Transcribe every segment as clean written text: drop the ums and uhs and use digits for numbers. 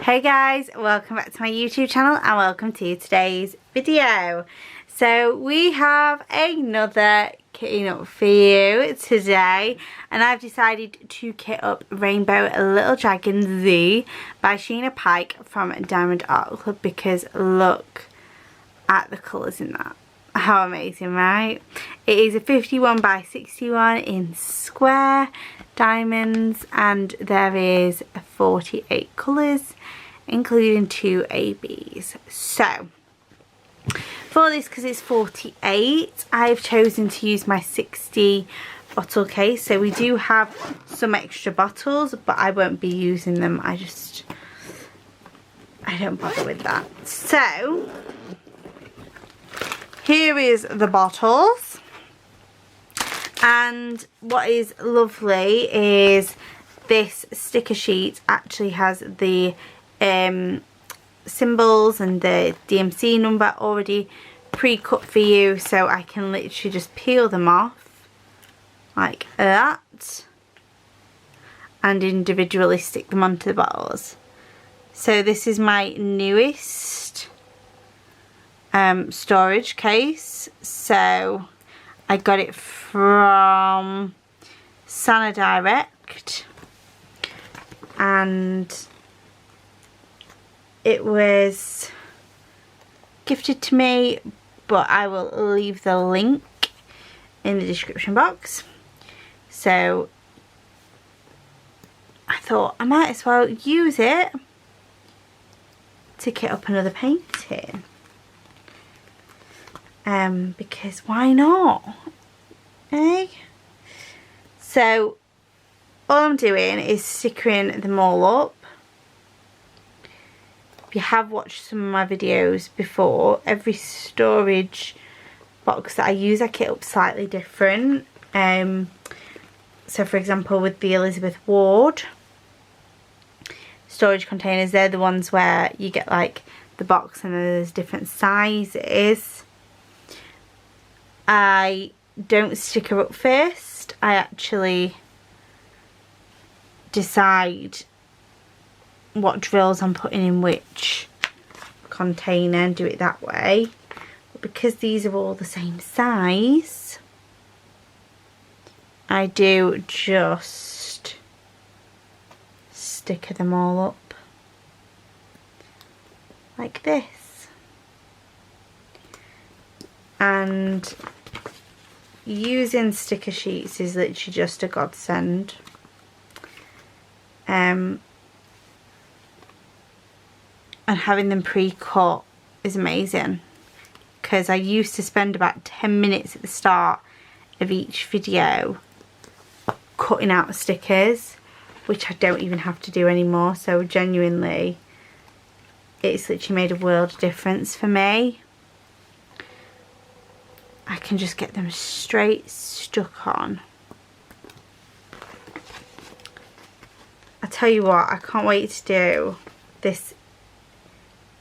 Hey guys, welcome back to my YouTube channel and welcome to today's video. So we have another kitting up for you today, and I've decided to kit up Rainbow Lil DragonZ by Sheena Pike from Diamond Art Club because look at the colours in that. How amazing, right? It is a 51 by 61 in square diamonds, and there is 48 colours including 2 ABs. So for this, because it's 48, I've chosen to use my 60 bottle case. So we do have some extra bottles, but I won't be using them. I don't bother with that. So here is the bottles, and what is lovely is this sticker sheet actually has the symbols and the DMC number already pre-cut for you, so I can literally just peel them off like that and individually stick them onto the bottles. So this is my newest storage case. So I got it from Sana Direct, and it was gifted to me, but I will leave the link in the description box. So I thought I might as well use it to kit up another painting. Because why not? Eh? So all I'm doing is stickering them all up. If you have watched some of my videos before, every storage box that I use I kit up slightly different. So for example, with the Elizabeth Ward storage containers, they're the ones where you get like the box and there's different sizes. I don't sticker up first. I actually decide what drills I'm putting in which container and do it that way. But because these are all the same size, I do just sticker them all up like this. And using sticker sheets is literally just a godsend. And having them pre-cut is amazing, because I used to spend about 10 minutes at the start of each video cutting out stickers, which I don't even have to do anymore. So genuinely, it's literally made a world of difference for me. I can just get them straight stuck on. I tell you what, I can't wait to do this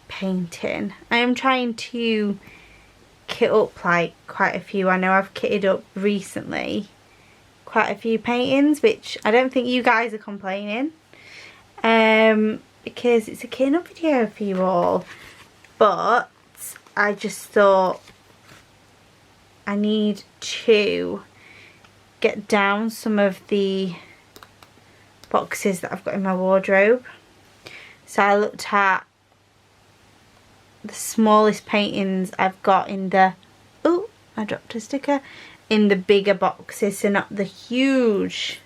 painting. I am trying to kit up like quite a few. I know I've kitted up recently quite a few paintings, which I don't think you guys are complaining, because it's a kitting up video for you all. But I just thought I need to get down some of the boxes that I've got in my wardrobe. So I looked at the smallest paintings I've got in the, oh, I dropped a sticker, in the bigger boxes, so not the huge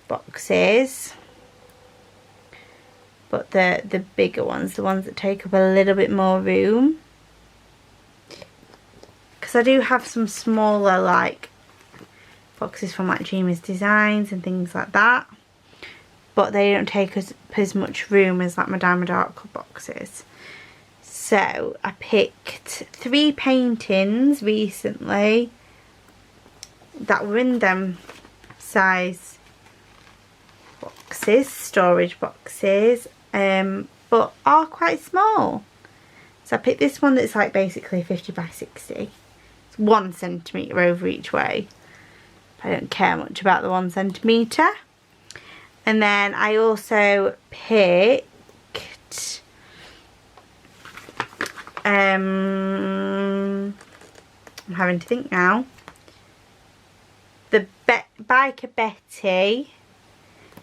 boxes, but the bigger ones, the ones that take up a little bit more room. Because I do have some smaller like boxes from like Dreamers Designs and things like that, but they don't take as much room as like my Diamond Art Club boxes. So I picked 3 paintings recently that were in them size boxes, storage boxes, but are quite small. So I picked this one that's like basically 50 by 60. It's 1 centimetre over each way. I don't care much about the 1 centimetre. And then I also picked I'm having to think now. The Biker Betty,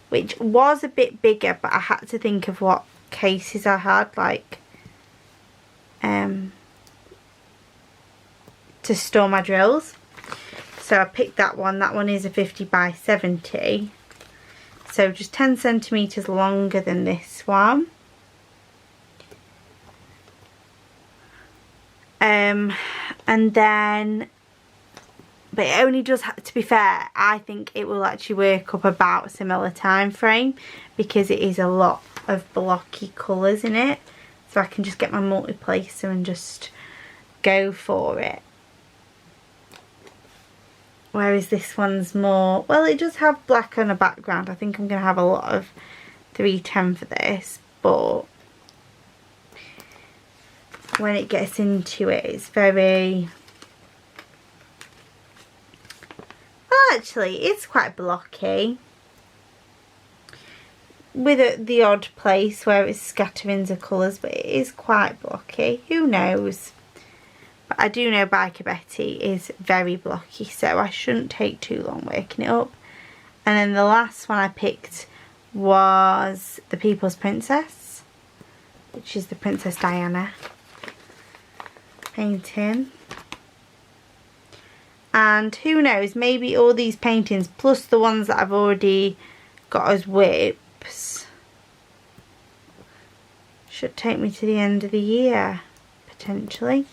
which was a bit bigger, but I had to think of what cases I had, like to store my drills. So I picked that one. That one is a 50 by 70, so just 10 centimeters longer than this one. And then, but it only does have, to be fair, I think it will actually work up about a similar time frame, because it is a lot of blocky colours in it. So I can just get my multiplacer and just go for it. Whereas this one's more, well, it does have black on a background. I think I'm going to have a lot of 310 for this, but when it gets into it, it's very, well, actually it's quite blocky, with the odd place where it's scatterings of colours, but it is quite blocky. Who knows? But I do know Biker Betty is very blocky, so I shouldn't take too long working it up. And then the last one I picked was the People's Princess, which is the Princess Diana painting. And who knows, maybe all these paintings plus the ones that I've already got as whips should take me to the end of the year potentially.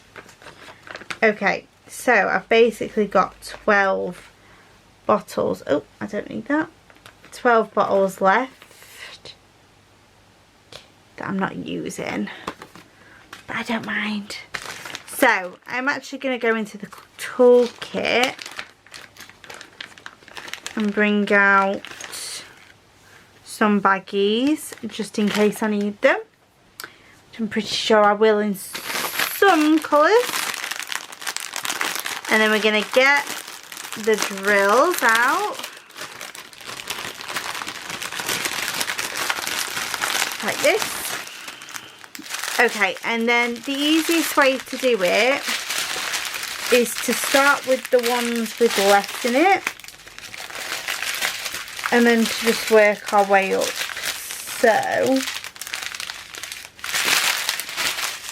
Okay, so I've basically got 12 bottles. Oh, I don't need that. 12 bottles left that I'm not using, but I don't mind. So I'm actually going to go into the toolkit and bring out some baggies just in case I need them, which I'm pretty sure I will in some colours. And then we're going to get the drills out like this. Okay, and then the easiest way to do it is to start with the ones with less in it, and then to just work our way up. So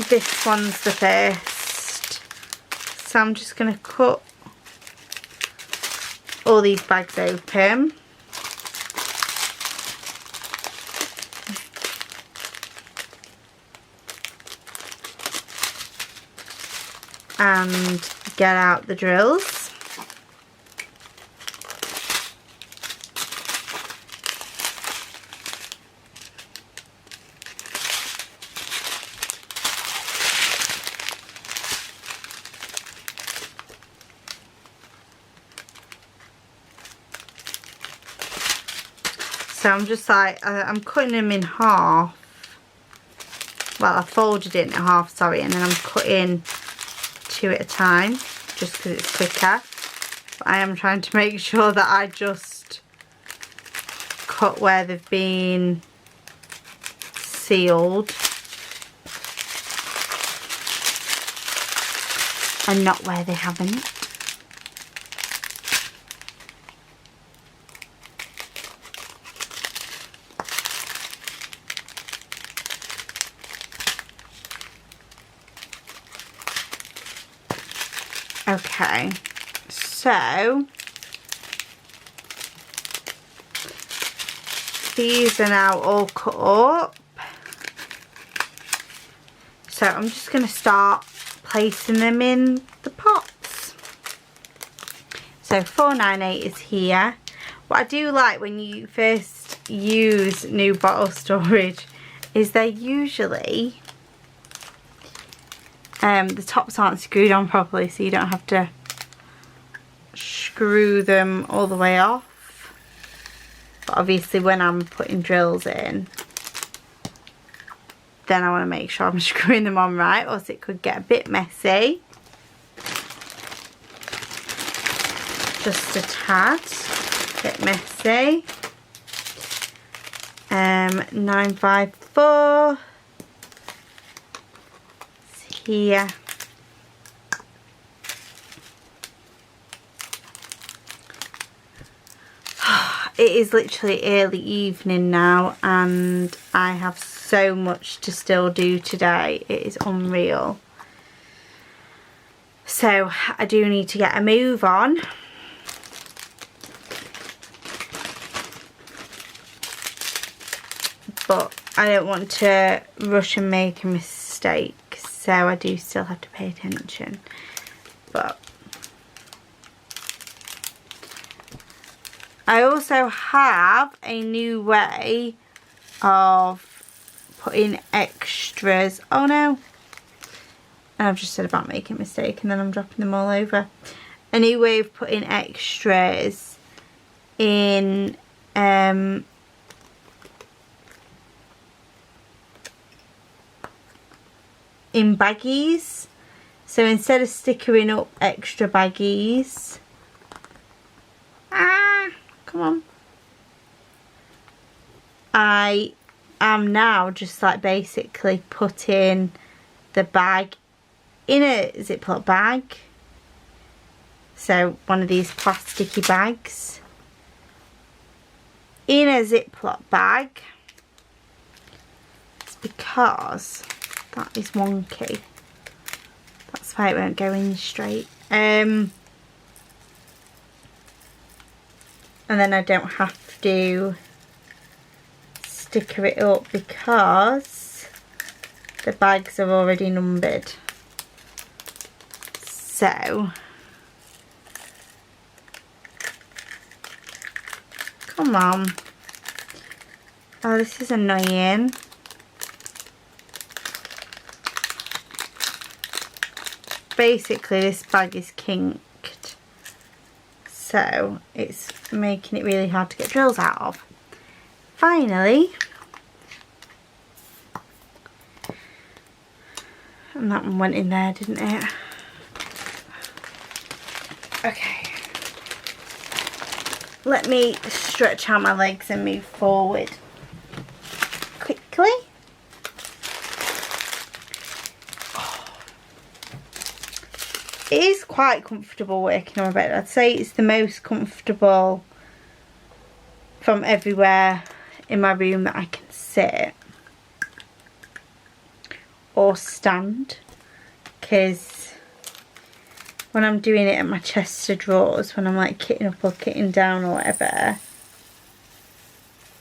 this one's the first. So I'm just going to cut all these bags open. And get out the drills. So I'm just like, I'm cutting them in half. Well, I folded it in half, sorry, and then I'm cutting 2 at a time just because it's quicker. But I am trying to make sure that I just cut where they've been sealed and not where they haven't. Okay, so these are now all cut up. So I'm just going to start placing them in the pots. So 498 is here. What I do like when you first use new bottle storage is they're usually the tops aren't screwed on properly, so you don't have to screw them all the way off. But obviously when I'm putting drills in, then I want to make sure I'm screwing them on right, or else it could get a bit messy. Just a tad, bit messy. 954, here. It is literally early evening now and I have so much to still do today. It is unreal. So I do need to get a move on. But I don't want to rush and make a mistake, so I do still have to pay attention. But I also have a new way of putting extras. Oh no, I've just said about making a mistake and then I'm dropping them all over. A new way of putting extras in baggies. So instead of stickering up extra baggies, come on, I am now just like basically putting the bag in a Ziploc bag. So one of these plasticky bags in a Ziploc bag. It's because that is wonky. That's why it won't go in straight. And then I don't have to sticker it up because the bags are already numbered. So come on. Oh, this is annoying. Basically this bag is kinked, so it's making it really hard to get drills out of. Finally, and that one went in there, didn't it? Okay, let me stretch out my legs and move forward quickly. It is quite comfortable working on my bed. I'd say it's the most comfortable from everywhere in my room that I can sit or stand, because when I'm doing it at my chest of drawers, when I'm like kitting up or kitting down or whatever,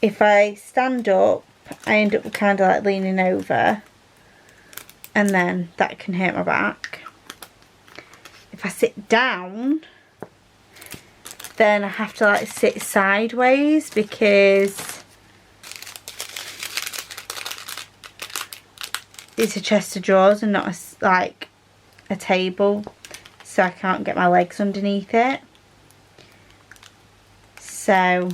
if I stand up I end up kind of like leaning over and then that can hurt my back. If I sit down, then I have to like sit sideways because it's a chest of drawers and not like a table, so I can't get my legs underneath it. So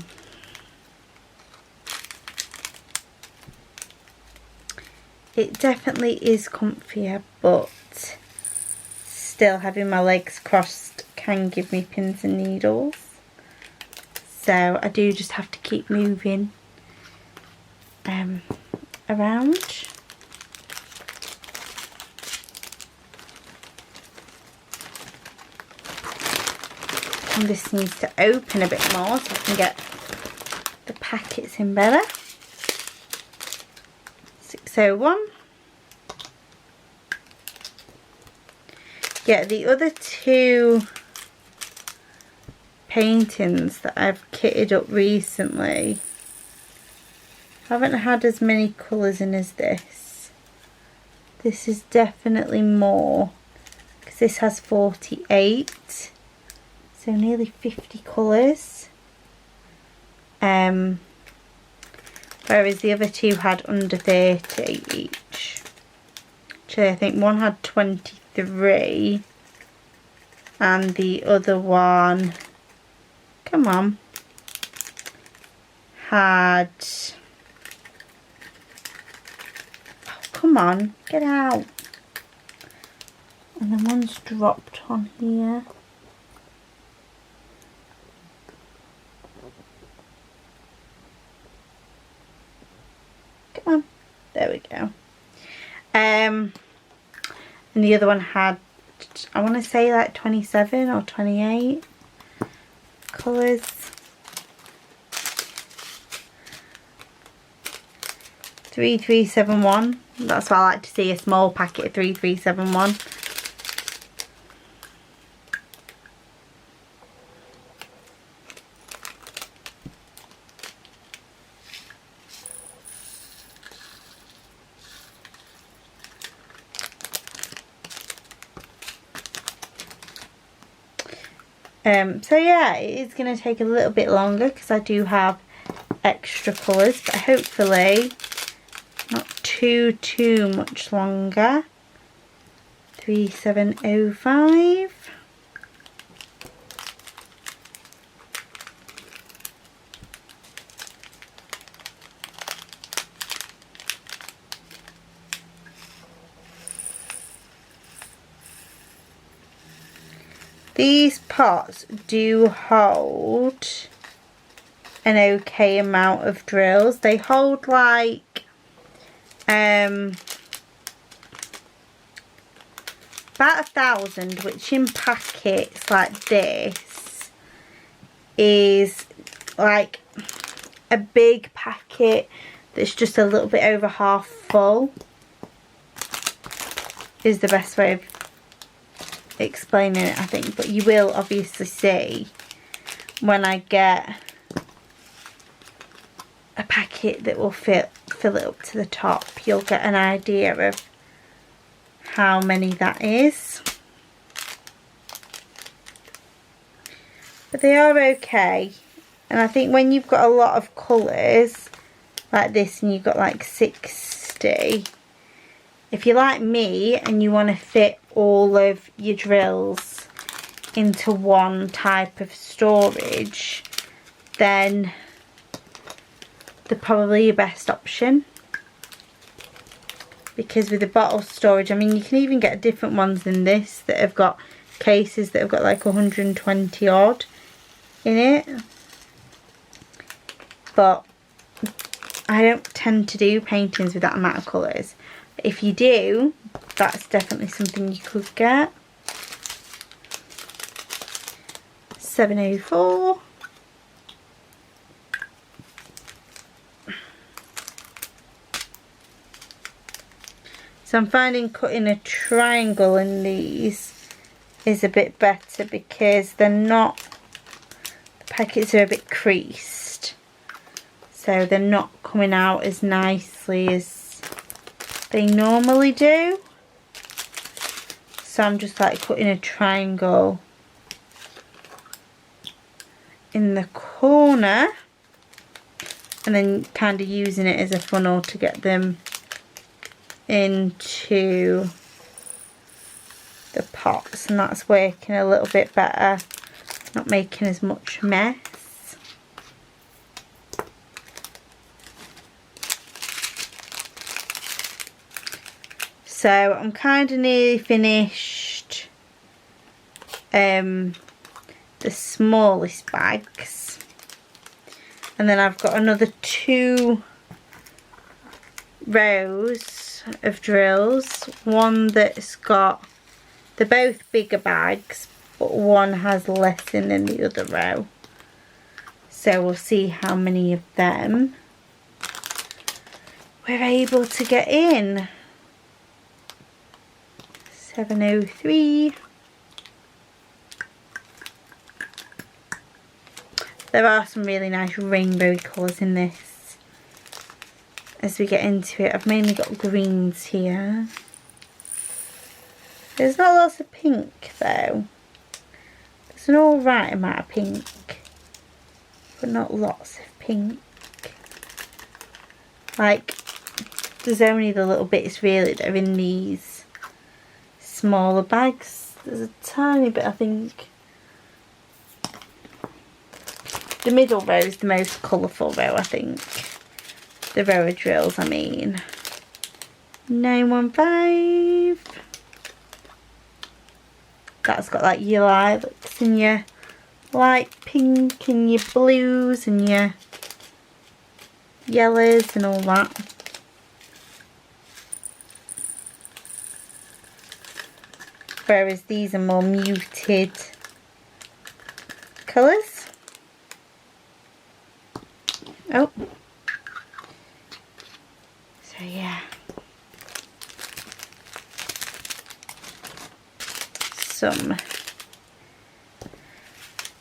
it definitely is comfier, but still having my legs crossed can give me pins and needles, so I do just have to keep moving around. And this needs to open a bit more so I can get the packets in better. 601. Yeah, the other two paintings that I've kitted up recently haven't had as many colours in as this. This is definitely more, because this has 48, so nearly 50 colours. Whereas the other two had under 30 each. Actually, I think one had 23 and the other one, come on, had, oh, come on, get out. And then one's dropped on here. Come on, there we go. and the other one had, I want to say like 27 or 28 colours. $3371. That's what I like to see, a small packet of 3371. So yeah, it is going to take a little bit longer because I do have extra colours, but hopefully not too much longer. 3705. These pots do hold an okay amount of drills. They hold like about 1,000, which in packets like this is like a big packet that's just a little bit over half full, is the best way of explaining it, I think. But you will obviously see when I get a packet that will fill it up to the top, you'll get an idea of how many that is. But they are okay, and I think when you've got a lot of colours like this and you've got like 60, if you're like me and you want to fit all of your drills into one type of storage, then they're probably your best option. Because with the bottle storage, I mean, you can even get different ones than this that have got cases that have got like 120 odd in it. But I don't tend to do paintings with that amount of colours. If you do, that's definitely something you could get. 704. So I'm finding cutting a triangle in these is a bit better because they're not, the packets are a bit creased, so they're not coming out as nicely as they normally do. So I'm just like cutting a triangle in the corner and then kind of using it as a funnel to get them into the pots, and that's working a little bit better, not making as much mess. So I'm kind of nearly finished the smallest bags, and then I've got another 2 rows of drills. One that's got, they're both bigger bags, but one has less in than the other row. So we'll see how many of them we're able to get in. 703. There are some really nice rainbowy colours in this. As we get into it, I've mainly got greens here. There's not lots of pink though. There's an alright amount of pink, but not lots of pink. Like, there's only the little bits really that are in these smaller bags. There's a tiny bit, I think. The middle row is the most colourful row, I think. The row of drills, I mean. 915. That's got like your lilacs and your light pink and your blues and your yellows and all that. whereas these are more muted colours. Oh, so yeah, some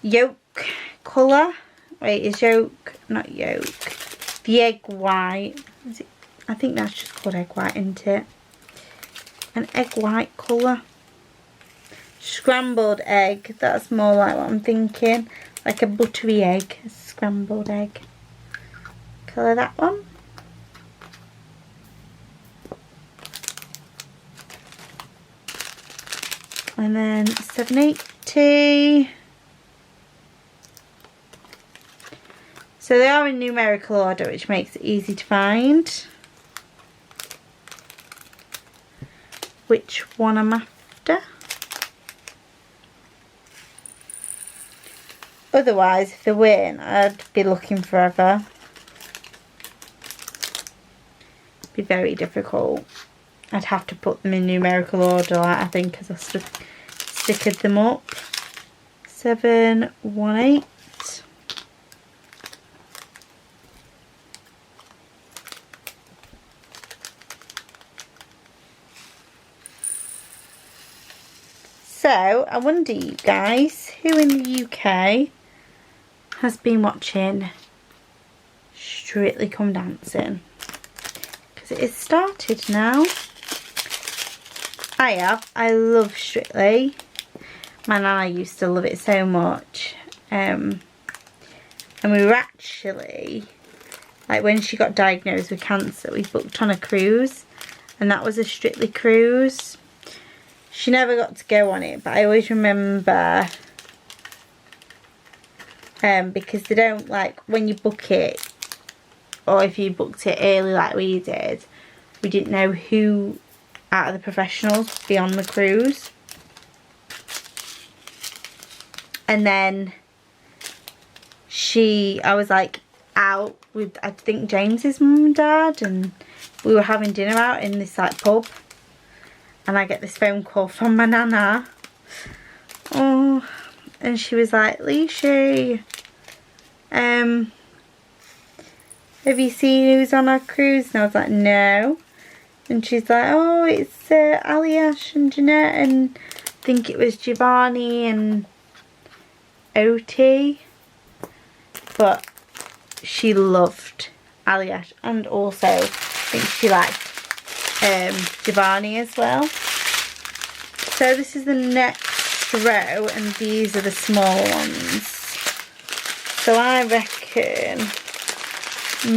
yolk colour. Wait, is yolk, not yolk, the egg white, is it? I think that's just called egg white, isn't it? An egg white colour. Scrambled egg, that's more like what I'm thinking, like a buttery egg, a scrambled egg. Colour that one. And then 780. So they are in numerical order, which makes it easy to find which one I'm after. Otherwise, if they weren't, I'd be looking forever. It'd be very difficult. I'd have to put them in numerical order, I think, because I stickered them up. 718. So, I wonder, you guys, who in the UK has been watching Strictly Come Dancing? Because it is started now. I have. I love Strictly. My nana used to love it so much. And we were actually, like when she got diagnosed with cancer, we booked on a cruise. And that was a Strictly cruise. She never got to go on it, but I always remember, because they don't, like, when you book it, or if you booked it early like we did, we didn't know who out of the professionals would be on the cruise. And then I was like out with, I think, James's mum and dad, and we were having dinner out in this like pub. And I get this phone call from my nana. Oh, and she was like, Leishy, have you seen who's on our cruise? And I was like, no. And she's like, oh, it's Aliash and Jeanette, and I think it was Giovanni and Oti. But she loved Aliash, and also I think she liked Giovanni as well. So this is the next row, and these are the small ones. So I reckon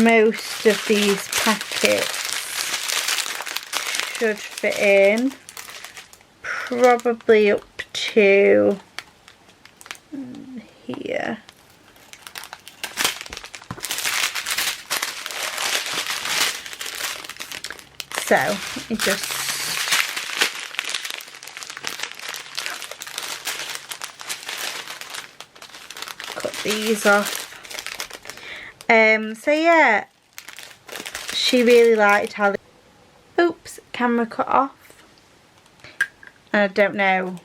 most of these packets should fit in, probably up to here. So it just cut these off. So yeah, she really liked how. Oops, camera cut off. And I don't know.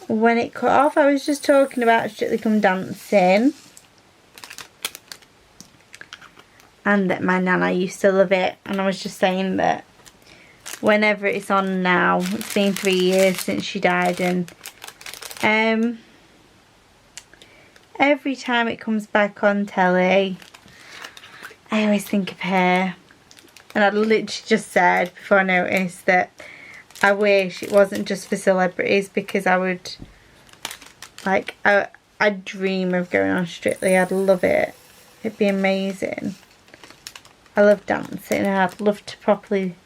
When it cut off, I was just talking about Strictly Come Dancing. And that my nana used to love it, and I was just saying that whenever it's on now, it's been 3 years since she died, and every time it comes back on telly, I always think of her. And I literally just said before I noticed that I wish it wasn't just for celebrities, because I would, like, I'd dream of going on Strictly. I'd love it. It'd be amazing. I love dancing, and I'd love to properly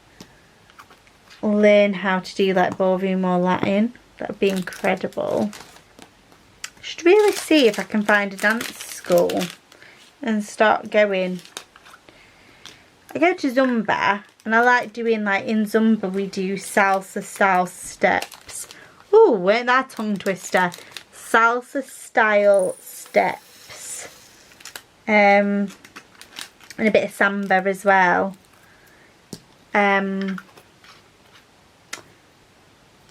learn how to do like ballroom or Latin. That would be incredible. I should really see if I can find a dance school and start going. I go to Zumba, and I like doing, like, in Zumba we do salsa style steps. Ooh, weren't that tongue twister? Salsa style steps. And a bit of samba as well. But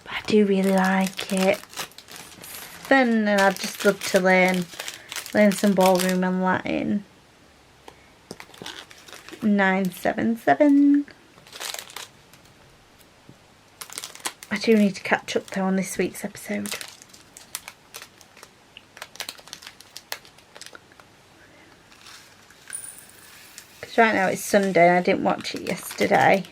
I do really like it. It's fun, and I'd just love to learn some ballroom and Latin. 977. I do need to catch up though on this week's episode. Because right now it's Sunday and I didn't watch it yesterday.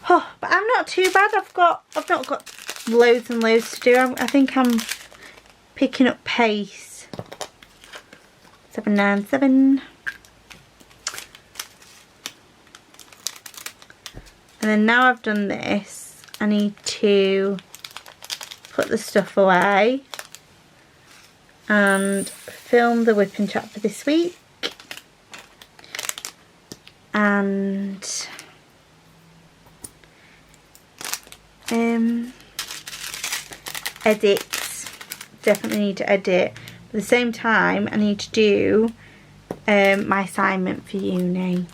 Oh, but I'm not too bad. I've not got loads and loads to do. I think I'm picking up pace. 797. And then now I've done this, I need to put the stuff away and film the whip and chat for this week. And edit. Definitely need to edit. But at the same time, I need to do my assignment for uni.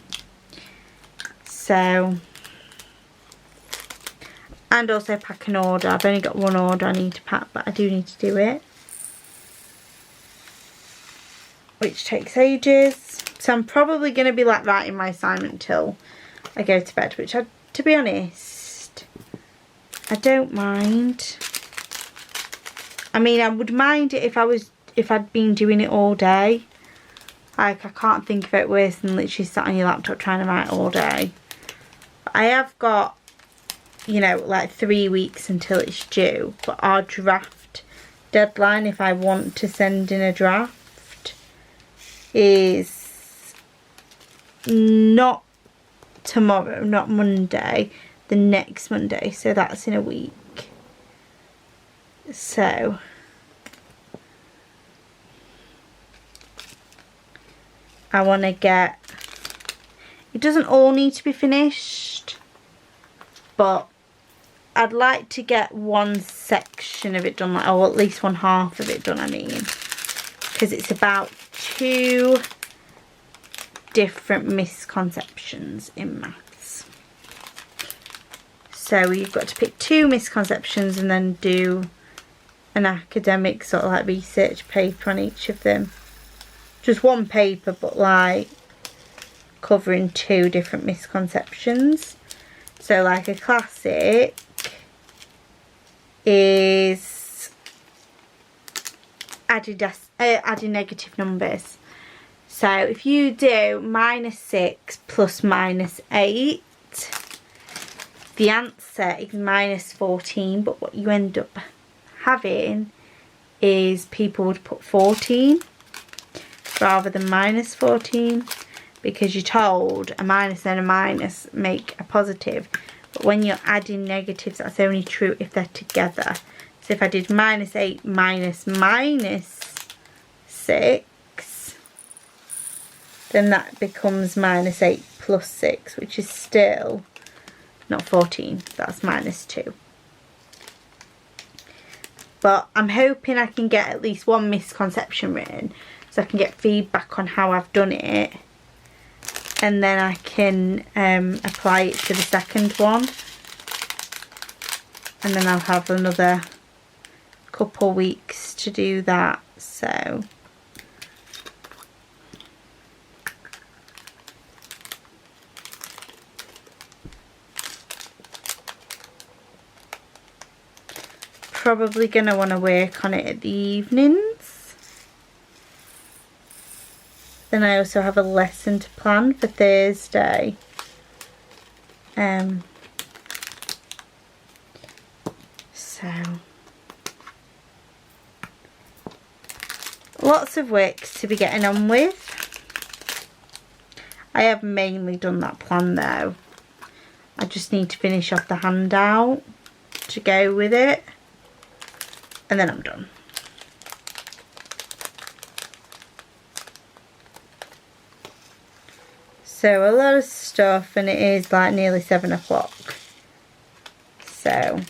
So, and also pack an order. I've only got one order I need to pack, but I do need to do it, which takes ages. So I'm probably going to be like writing my assignment till I go to bed, which to be honest, I don't mind. I mean, I would mind it if I'd been doing it all day. Like, I can't think of it worse than literally sat on your laptop trying to write all day. But I have got, you know, like 3 weeks until it's due. But our draft deadline, if I want to send in a draft, is not tomorrow, not Monday, the next Monday. So that's in a week. So I want to get, it doesn't all need to be finished, but I'd like to get one section of it done, like, or at least one half of it done, I mean, because it's about 2 different misconceptions in maths. So you've got to pick 2 misconceptions and then do an academic sort of like research paper on each of them. Just one paper, but like covering 2 different misconceptions. So like a classic is adding negative numbers. So if you do -6 plus -8, the answer is -14, but what you end up having is people would put 14 rather than -14, because you're told a minus and a minus make a positive, but when you're adding negatives, that's only true if they're together. So if I did -8 minus -6, then that becomes -8 plus 6, which is still not 14, that's -2. But I'm hoping I can get at least one misconception written, so I can get feedback on how I've done it, and then I can apply it to the second one, and then I'll have another couple weeks to do that. So probably gonna want to work on it at the evenings. Then I also have a lesson to plan for Thursday. So lots of work to be getting on with. I have mainly done that plan though. I just need to finish off the handout to go with it, and then I'm done. So a lot of stuff, and it is like nearly 7 o'clock. So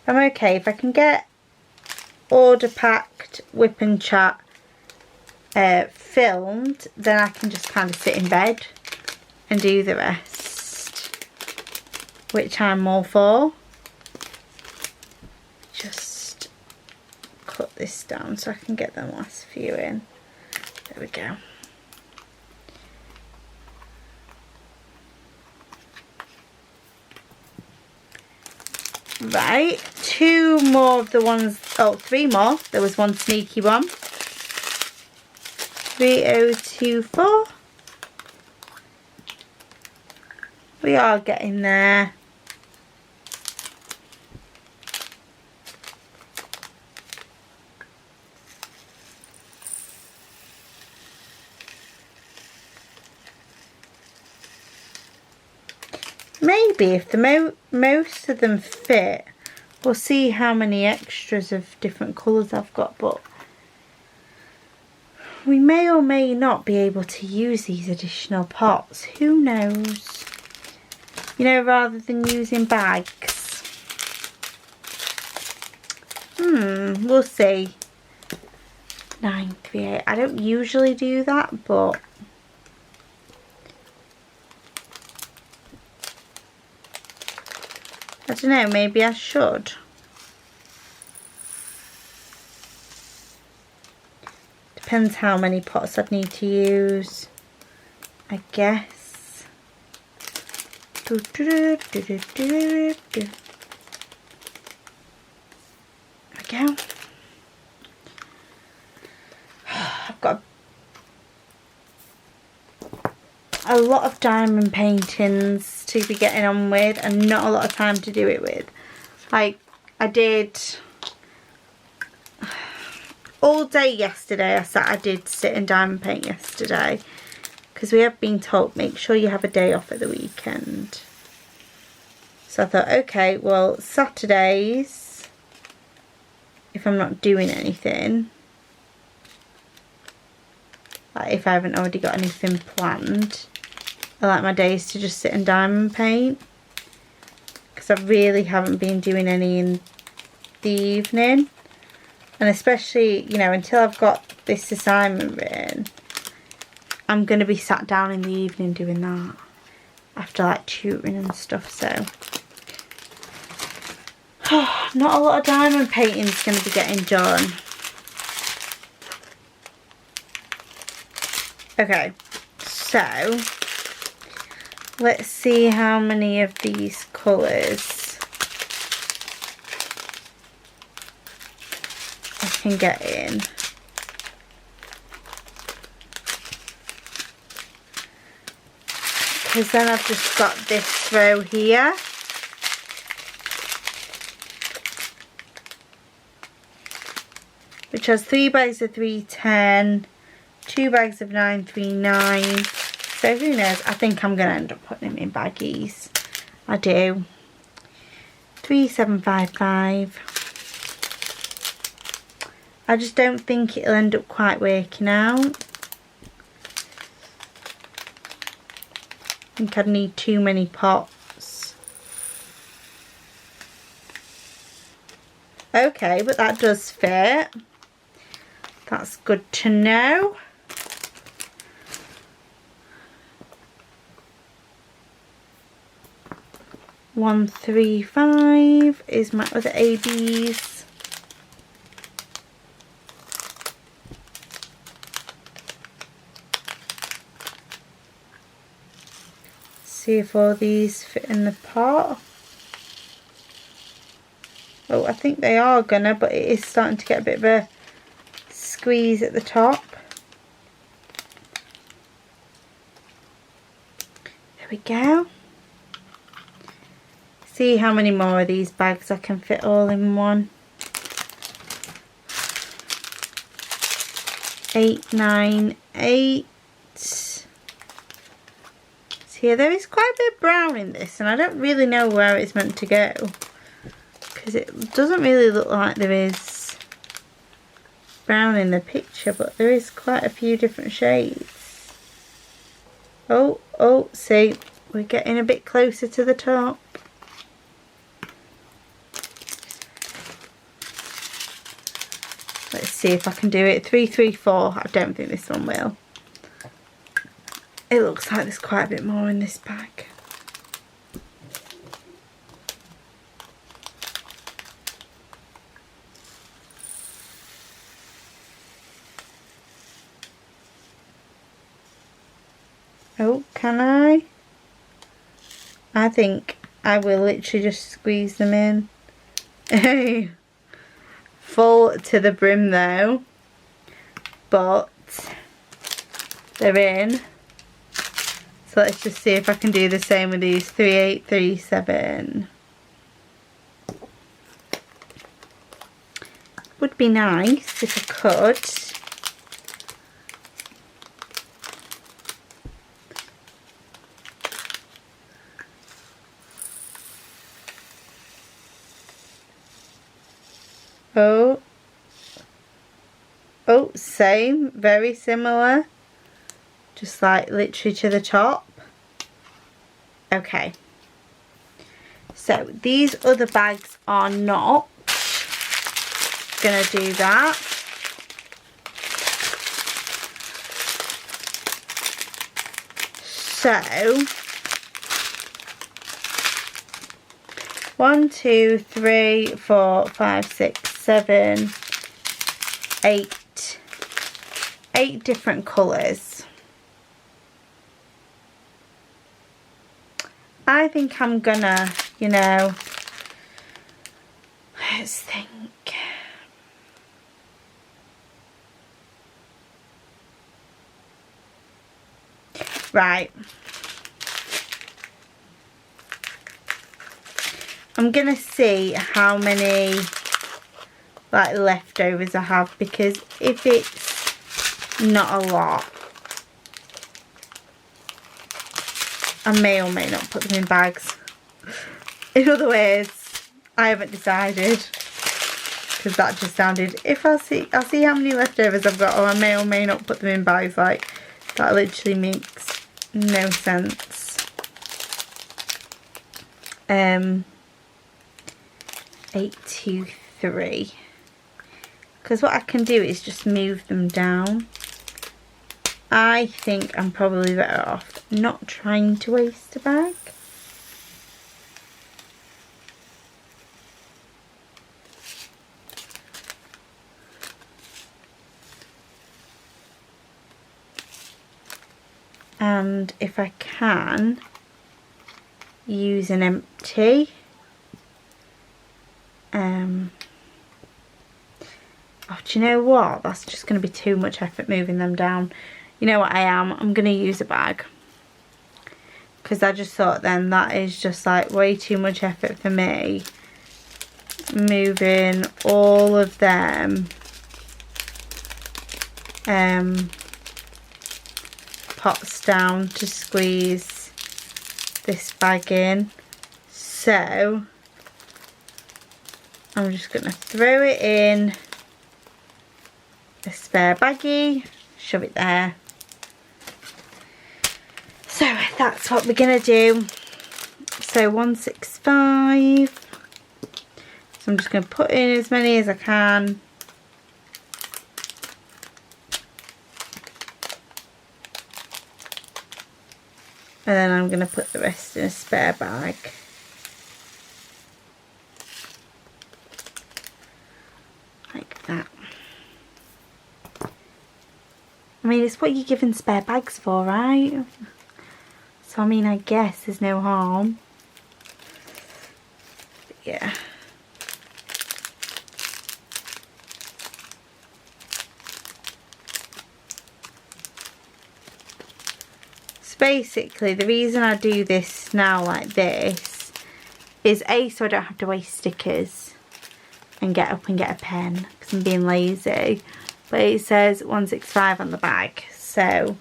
I'm okay if I can get order packed whip and chat filmed, then I can just kind of sit in bed and do the rest, which I'm all for. Just cut this down so I can get the last few in. There we go. Right, 2 more of the ones, oh, 3 more. There was one sneaky one. 3024. We are getting there. Maybe if the most of them fit, we'll see how many extras of different colours I've got, but we may or may not be able to use these additional pots. Who knows? You know, rather than using bags. We'll see. 938. I don't usually do that, but I don't know, maybe I should. Depends how many pots I'd need to use, I guess. There we go. I've got a lot of diamond paintings to be getting on with and not a lot of time to do it with. Like, I did all day yesterday. I did sit and diamond paint yesterday because we have been told make sure you have a day off at the weekend. So I thought, okay, well, Saturdays, if I'm not doing anything, like if I haven't already got anything planned, I like my days to just sit and diamond paint, because I really haven't been doing any in the evening. And especially, you know, until I've got this assignment written, I'm going to be sat down in the evening doing that after like tutoring and stuff. So not a lot of diamond painting is going to be getting done. Okay, so let's see how many of these colours I can get in. Because then I've just got this row here. Which has 3 bags of 310, 2 bags of 939. So who knows? I think I'm going to end up putting them in baggies. I do. 3755. I just don't think it'll end up quite working out. I think I'd need too many pots. Okay, but that does fit. That's good to know. $135 is my other ABs. See if all these fit in the pot. Oh, I think they are gonna, but it is starting to get a bit of a squeeze at the top. There we go. See how many more of these bags I can fit all in one. 898. See, there is quite a bit of brown in this, and I don't really know where it's meant to go, because it doesn't really look like there is brown in the picture, but there is quite a few different shades. Oh, see, we're getting a bit closer to the top. see if I can do it. 3, 3, 4. I don't think this one will. It looks like there's quite a bit more in this bag. Oh, can I? I think I will literally just squeeze them in. Full to the brim though. But they're in. So let's just see if I can do the same with these. 3, 8, 3, 7. Would be nice if I could. Oh, same, very similar, just like literally to the top. Okay, so these other bags are not gonna do that. So 1, 2, 3, 4, 5, 6, 7, 8 different colours. I think I'm gonna, you know, let's think. Right. I'm gonna see how many like leftovers I have, because if it's not a lot, I may or may not put them in bags. In other words, I haven't decided, because that just sounded, if I'll see how many leftovers I've got, or I may or may not put them in bags. Like, that literally makes no sense. 8, 2, 3. Because what I can do is just move them down. I think I'm probably better off not trying to waste a bag. And if I can, use an empty. Oh, do you know what? That's just going to be too much effort moving them down. You know what I'm going to use a bag. Because I just thought then that is just like way too much effort for me. Moving all of them. Pots down to squeeze this bag in. So I'm just going to throw it in a spare baggie, shove it there. So that's what we're going to do. So 165. So I'm just going to put in as many as I can. And then I'm going to put the rest in a spare bag. Like that. I mean, it's what you're giving spare bags for, right? So, I mean, I guess there's no harm. But yeah. So basically, the reason I do this now like this is A, so I don't have to waste stickers and get up and get a pen because I'm being lazy. But it says 165 on the bag, so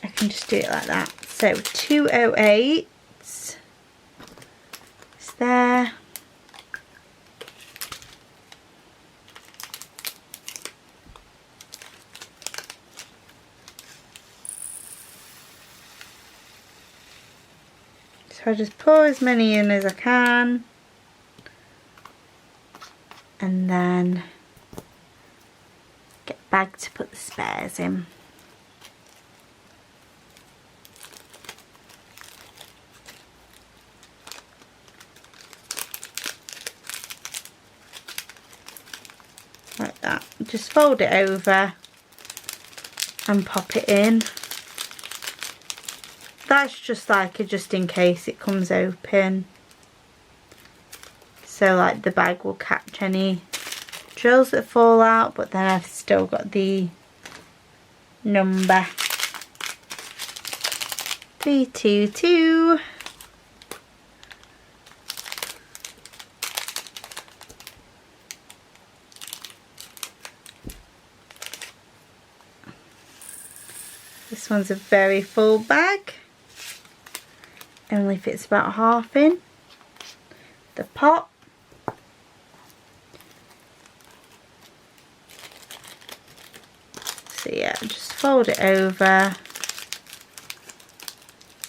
I can just do it like that. So 208 is there. So I just pour as many in as I can, and then bag to put the spares in. Like that. Just fold it over and pop it in. That's just like a just in case it comes open. So like the bag will catch any drills that fall out, but then I've still got the number 322. This one's a very full bag. Only fits about half in the pot. So yeah, just fold it over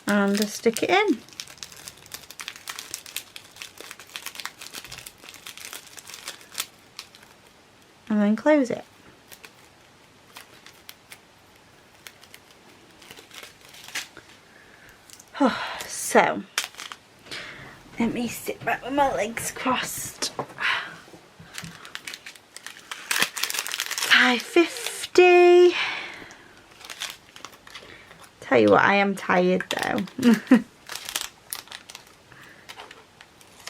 and just stick it in. And then close it. So, let me sit back with my legs crossed. 5:50. Tell you what, I am tired though.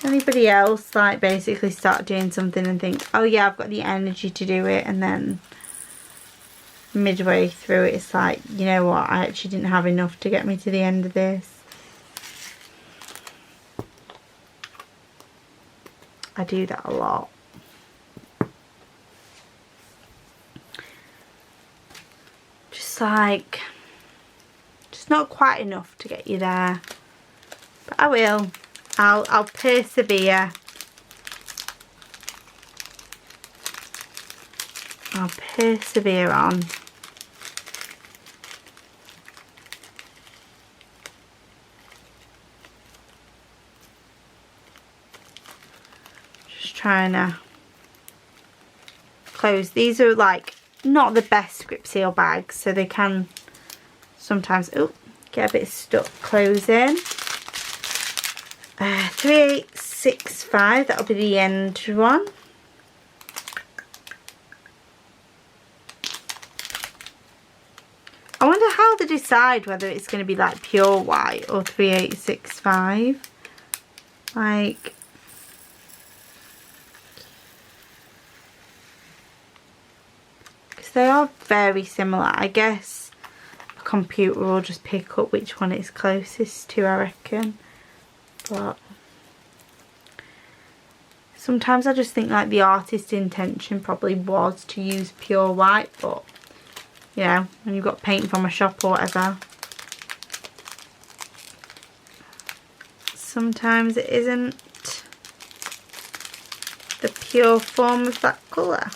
Anybody else like basically start doing something and think, oh yeah, I've got the energy to do it, and then midway through it, it's like, you know what, I actually didn't have enough to get me to the end of this. I do that a lot. Just like, just not quite enough to get you there. But I will. I'll persevere. I'll persevere on. Trying to close. These are like not the best grip seal bags, so they can sometimes get a bit stuck closing. 3865, that'll be the end one. I wonder how they decide whether it's going to be like pure white or 3865. Like, they are very similar. I guess a computer will just pick up which one it's closest to, I reckon. But sometimes I just think like the artist's intention probably was to use pure white, but you know, when you've got paint from a shop or whatever, sometimes it isn't the pure form of that colour.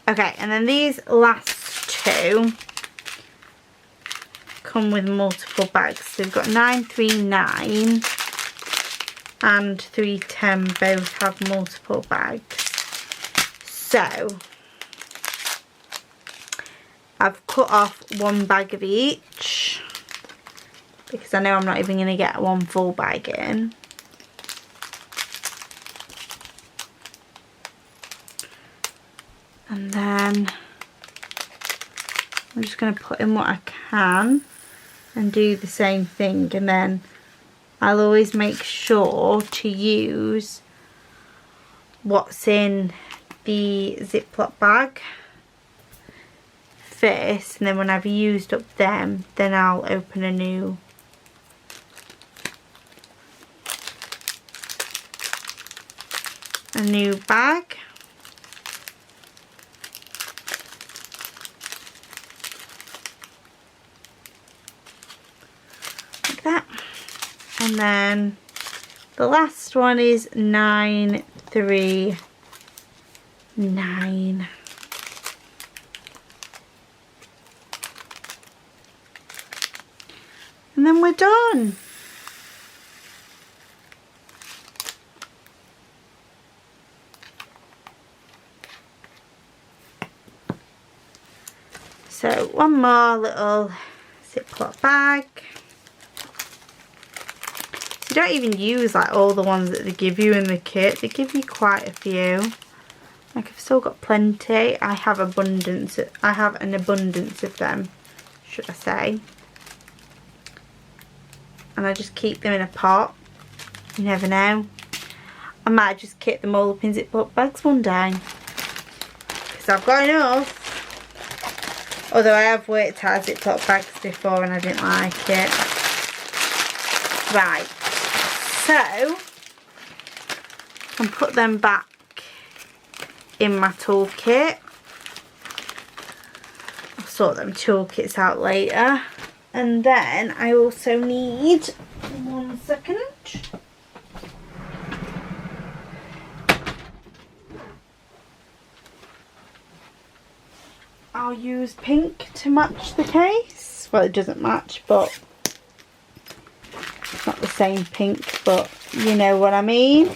Okay, and then these last two come with multiple bags. So we've got 939 and 310 both have multiple bags. So I've cut off one bag of each because I know I'm not even going to get one full bag in. And then I'm just going to put in what I can and do the same thing, and then I'll always make sure to use what's in the Ziploc bag first, and then when I've used up them, then I'll open a new bag. That, and then the last one is 939, and then we're done. So one more little Ziploc bag. You don't even use like all the ones that they give you in the kit. They give you quite a few. Like I've still got plenty. I have an abundance of them, should I say. And I just keep them in a pot. You never know. I might just kit them all up in Ziploc bags one day. Because I've got enough. Although I have worked out Ziploc bags before and I didn't like it. Right. So, I can put them back in my toolkit. I'll sort them toolkits out later. And then I also need, 1 second. I'll use pink to match the case. Well, it doesn't match, but it's not the same pink, but you know what I mean.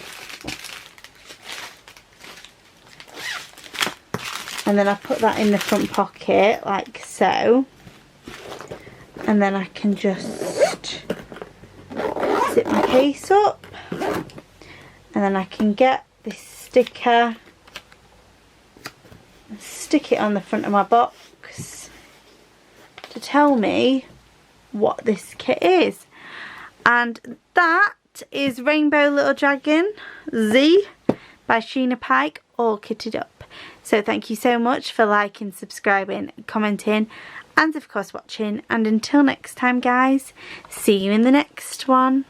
And then I put that in the front pocket like so. And then I can just zip my case up. And then I can get this sticker and stick it on the front of my box to tell me what this kit is. And that is Rainbow Little Dragon Z by Sheena Pike, all kitted up. So thank you so much for liking, subscribing, commenting, and of course watching. And until next time guys, see you in the next one.